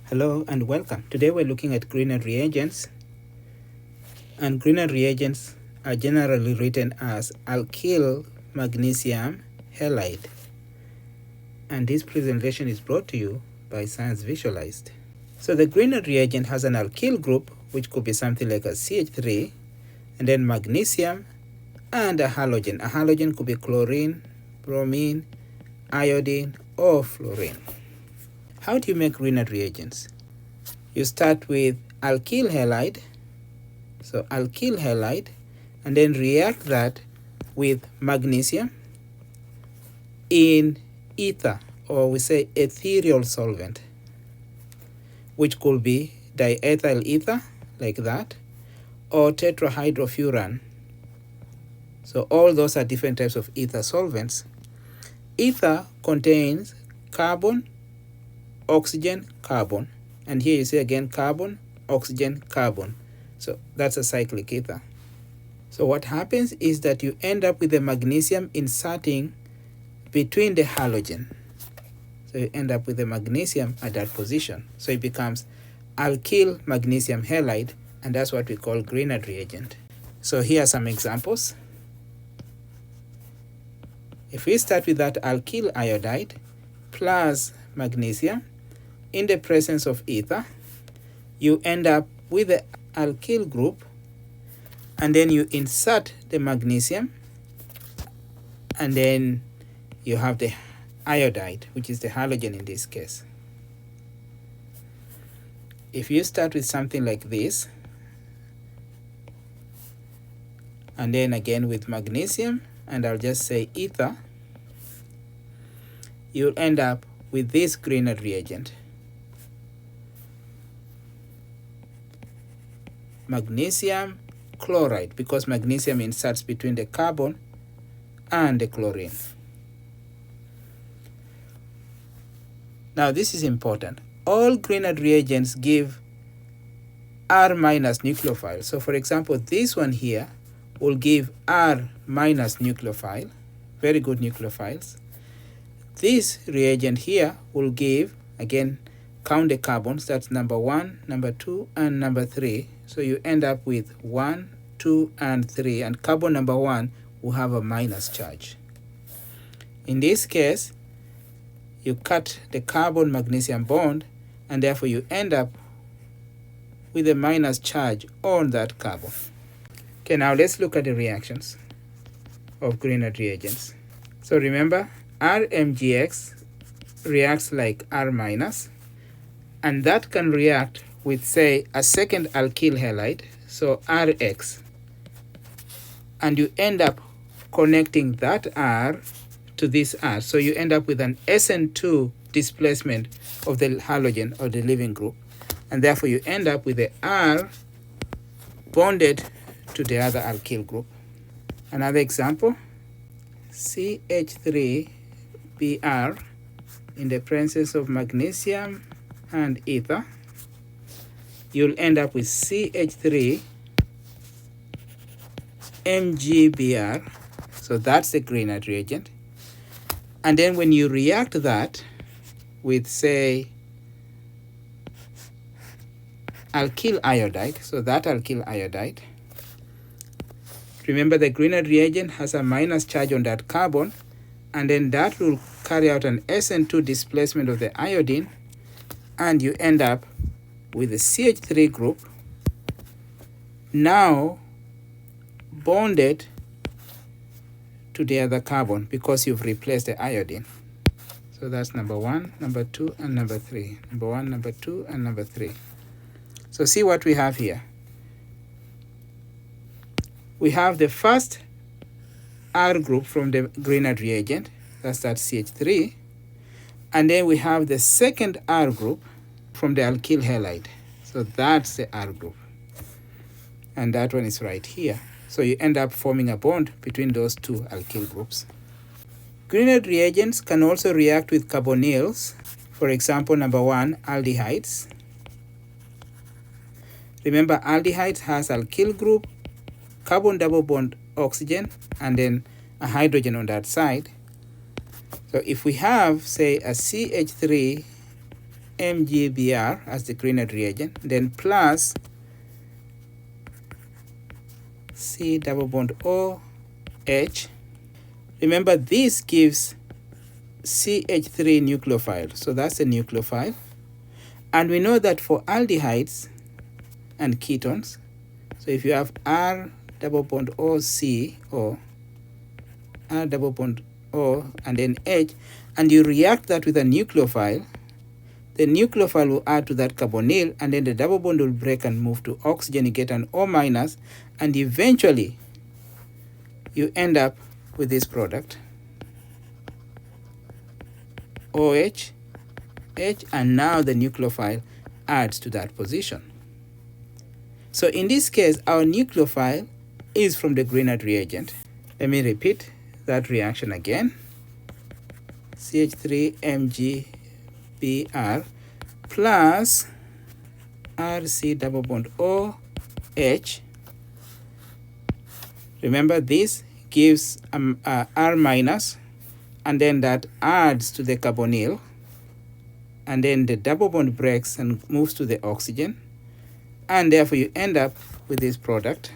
Hello and welcome. Today we're looking at Grignard reagents, and Grignard reagents are generally written as alkyl magnesium halide, and this presentation is brought to you by Science Visualized. So the Grignard reagent has an alkyl group, which could be something like a CH3, and then magnesium and a halogen. A halogen could be chlorine, bromine, iodine, or fluorine. How do you make Grignard reagents? You start with alkyl halide, so alkyl halide, and then react that with magnesium in ether, or we say ethereal solvent, which could be diethyl ether, like that, or tetrahydrofuran. So all those are different types of ether solvents. Ether contains carbon, oxygen, carbon, and here you see again carbon, oxygen, carbon. So that's a cyclic ether. So what happens is that you end up with the magnesium inserting between the halogen. So you end up with the magnesium at that position. So it becomes alkyl magnesium halide, and that's what we call Grignard reagent. So here are some examples. If we start with that alkyl iodide plus magnesium in the presence of ether, you end up with the alkyl group, and then you insert the magnesium, and then you have the iodide, which is the halogen in this case. If you start with something like this, and then again with magnesium, and I'll just say ether, you'll end up with this Grignard reagent. Magnesium chloride, because magnesium inserts between the carbon and the chlorine. Now this is important. All Grignard reagents give R- nucleophile. So for example, this one here will give R- nucleophile, very good nucleophiles. This reagent here will give, again, count the carbons, that's number 1, number 2, and number 3. So you end up with 1, 2, and 3, and carbon number 1 will have a minus charge. In this case, you cut the carbon-magnesium bond, and therefore you end up with a minus charge on that carbon. Okay, now let's look at the reactions of Grignard reagents. So remember, RMGX reacts like R-, and that can react with, say, a second alkyl halide, so Rx, and you end up connecting that R to this R. So you end up with an SN2 displacement of the halogen or the leaving group, and therefore you end up with the R bonded to the other alkyl group. Another example, CH3Br in the presence of magnesium and ether, you'll end up with CH3 MgBr. So that's the Grignard reagent. And then when you react that with, say, alkyl iodide, so that alkyl iodide, remember the Grignard reagent has a minus charge on that carbon, and then that will carry out an SN2 displacement of the iodine, and you end up with the CH3 group now bonded to the other carbon because you've replaced the iodine. So that's number 1, number 2, and number 3. Number 1, number 2, and number 3. So see what we have here. We have the first R group from the Grignard reagent, that's that CH3, and then we have the second R group from the alkyl halide. So that's the R group, and that one is right here. So you end up forming a bond between those two alkyl groups. Grignard reagents can also react with carbonyls. For example, number 1, aldehydes. Remember, aldehydes has alkyl group, carbon double bond oxygen, and then a hydrogen on that side. So if we have, say, a CH3 MgBr as the Grignard reagent, then plus C double bond OH. Remember, this gives CH3 nucleophile, so that's a nucleophile. And we know that for aldehydes and ketones, so if you have R double bond OC or R double bond O and then H, and you react that with a nucleophile, the nucleophile will add to that carbonyl, and then the double bond will break and move to oxygen. You get an O minus, and eventually you end up with this product, OH, H, and now the nucleophile adds to that position. So in this case, our nucleophile is from the Grignard reagent. Let me repeat that reaction again. CH3MgBr plus RC double bond OH. Remember, this gives R minus, and then that adds to the carbonyl, and then the double bond breaks and moves to the oxygen, and therefore you end up with this product,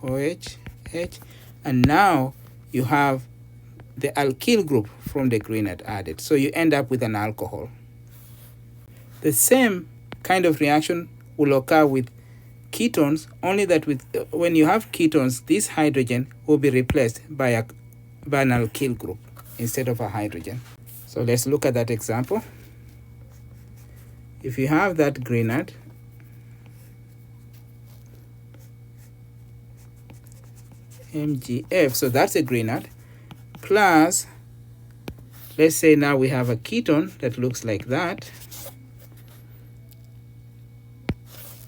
OH, H, and now you have the alkyl group from the Grignard added. So you end up with an alcohol. The same kind of reaction will occur with ketones, only that when you have ketones, this hydrogen will be replaced by an alkyl group instead of a hydrogen. So let's look at that example. If you have that Grignard, MgF, so that's a Grignard, plus, let's say now we have a ketone that looks like that.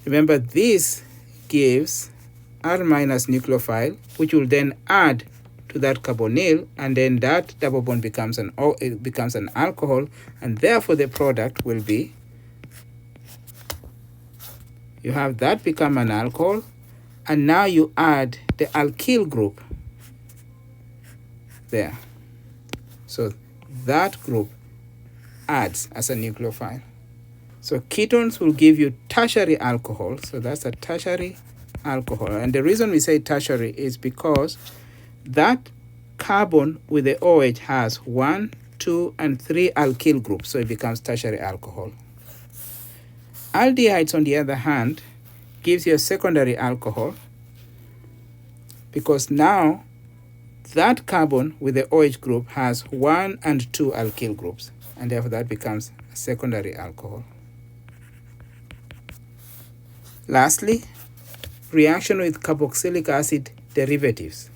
Remember, this gives R minus nucleophile, which will then add to that carbonyl, and then that double bond becomes an alcohol, and therefore the product will be, you have that become an alcohol, and now you add the alkyl group there. So that group adds as a nucleophile. So ketones will give you tertiary alcohol. So that's a tertiary alcohol. And the reason we say tertiary is because that carbon with the OH has 1, 2, and 3 alkyl groups. So it becomes tertiary alcohol. Aldehydes, on the other hand, gives you a secondary alcohol, because now that carbon with the OH group has 1 and 2 alkyl groups, and therefore that becomes a secondary alcohol. Lastly, reaction with carboxylic acid derivatives.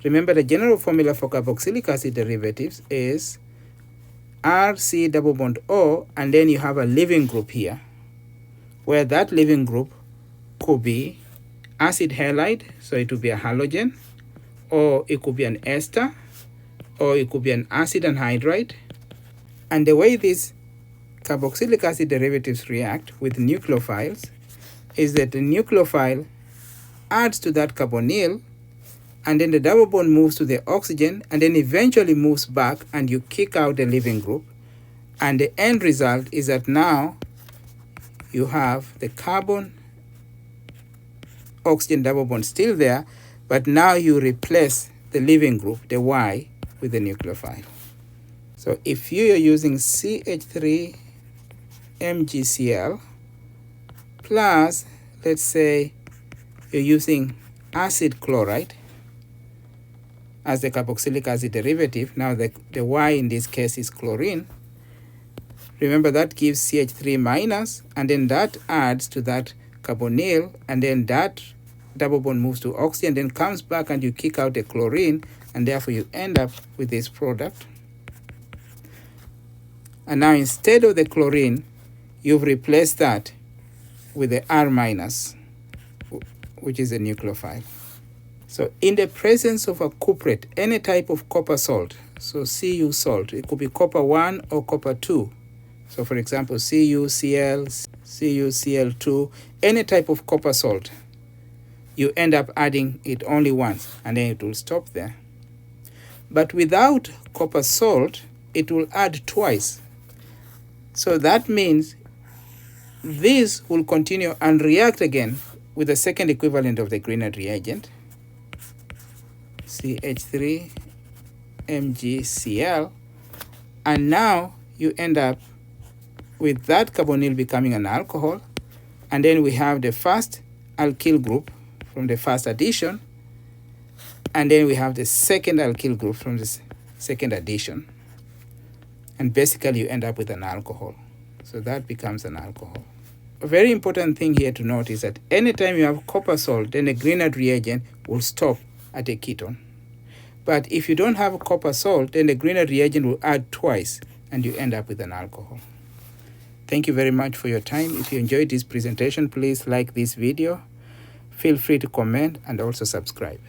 Remember, the general formula for carboxylic acid derivatives is RC double bond O, and then you have a leaving group here, where that leaving group could be acid halide, so it would be a halogen, or it could be an ester, or it could be an acid anhydride. And the way these carboxylic acid derivatives react with nucleophiles is that the nucleophile adds to that carbonyl, and then the double bond moves to the oxygen, and then eventually moves back, and you kick out the leaving group. And the end result is that now you have the carbon oxygen double bond still there, but now you replace the leaving group, the Y, with the nucleophile. So if you are using CH3 MgCl plus, let's say you're using acid chloride as the carboxylic acid derivative, now the Y in this case is chlorine. Remember, that gives CH3 minus, and then that adds to that carbonyl, and then that double bond moves to oxygen, then comes back, and you kick out the chlorine, and therefore you end up with this product. And now instead of the chlorine, you've replaced that with the R minus, which is a nucleophile. So in the presence of a cuprate, any type of copper salt, so Cu salt, it could be copper 1 or copper 2. So for example, CuCl, CuCl2, any type of copper salt, you end up adding it only once, and then it will stop there. But without copper salt, it will add twice. So that means this will continue and react again with the second equivalent of the Grignard reagent, CH3 MgCl, and now you end up with that carbonyl becoming an alcohol, and then we have the first alkyl group from the first addition, and then we have the second alkyl group from the second addition, and basically you end up with an alcohol. So that becomes an alcohol. A very important thing here to note is that anytime you have copper salt, then the Grignard reagent will stop at a ketone. But if you don't have copper salt, then the Grignard reagent will add twice, and you end up with an alcohol. Thank you very much for your time. If you enjoyed this presentation, please like this video. Feel free to comment and also subscribe.